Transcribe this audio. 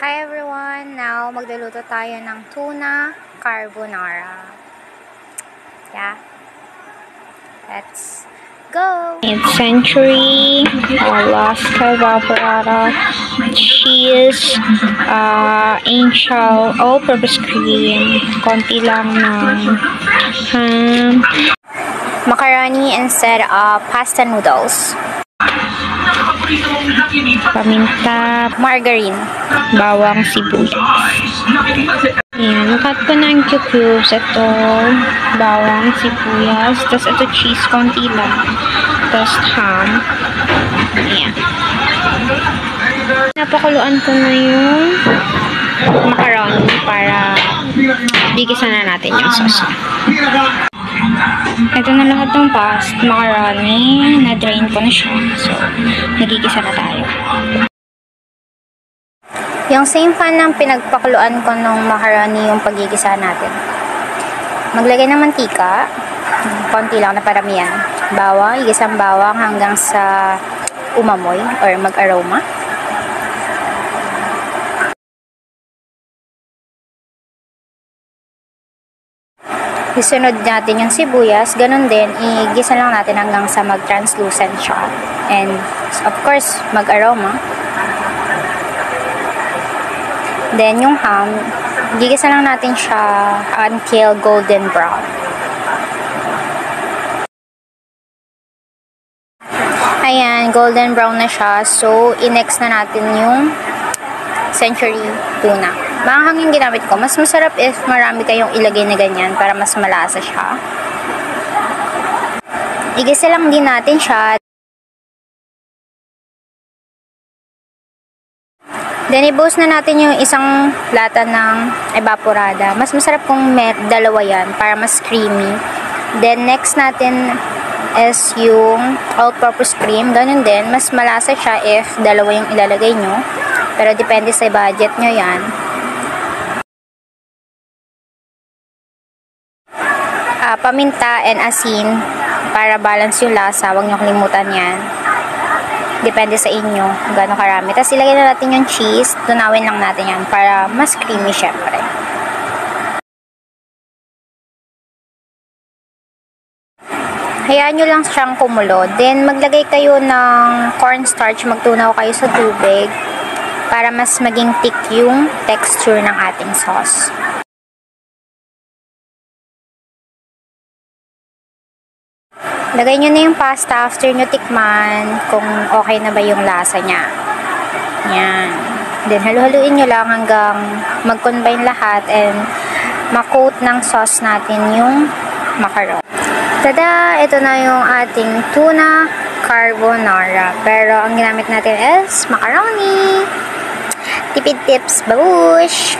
Hi everyone! Now, magluluto tayo ng tuna carbonara. Yeah. Let's go! Century, Alaska evaporata, cheese, angel, all-purpose cream, konti lang ng ham, Macaroni instead of pasta noodles. paminta, Margarine. bawang, sibuyas. Ayan, nakat ko na yung cubes. Ito, bawang, sibuyas. Tapos ito cheese, konti lang. Tapos ham. Ayan. Napakuluan ko na yung macaroni para bigisan na natin yung sauce. Ito na lahat ng macaroni. Na-drain ko na siya. So, nagigisa na tayo. Yung same pan ng pinagpakuluan ko ng macaroni yung pagigisa natin. Maglagay ng mantika. Konti lang na paramihan. Bawang, igisang bawang hanggang sa umamoy or mag-aroma. Isunod natin yung sibuyas, ganun din, igisa lang natin hanggang sa mag-translucent siya. And, of course, mag-aroma. Then, yung ham, gigisa lang natin siya until golden brown. Ayan, golden brown na siya. So, i-next na natin yung century tuna. Maanghang yung ginamit ko. Mas masarap if marami kayong ilagay na ganyan para mas malasa siya. Igisa lang din natin siya. Then, i-boost na natin yung isang lata ng evaporada. Mas masarap kung dalawa yan para mas creamy. Then, next natin is yung all-purpose cream. Ganun din, mas malasa siya if dalawa yung ilalagay nyo. Pero depende sa budget nyo yan. Paminta and asin para balance yung lasa. Huwag nyo kalimutan yan. Depende sa inyo kung gano'ng karami. Tapos ilagay na natin yung cheese. Tunawin lang natin yan para mas creamy syempre. Hayaan nyo lang siyang kumulo. Then maglagay kayo ng cornstarch. Magtunaw kayo sa tubig para mas maging thick yung texture ng ating sauce. Lagay nyo na yung pasta after nyo tikman kung okay na ba yung lasa niya. Yan. Then, halu-haluin nyo lang hanggang mag-combine lahat and ma-coat ng sauce natin yung macaroni. Tada! Ito na yung ating tuna carbonara. Pero, ang ginamit natin is macaroni. Tipid tips, babush!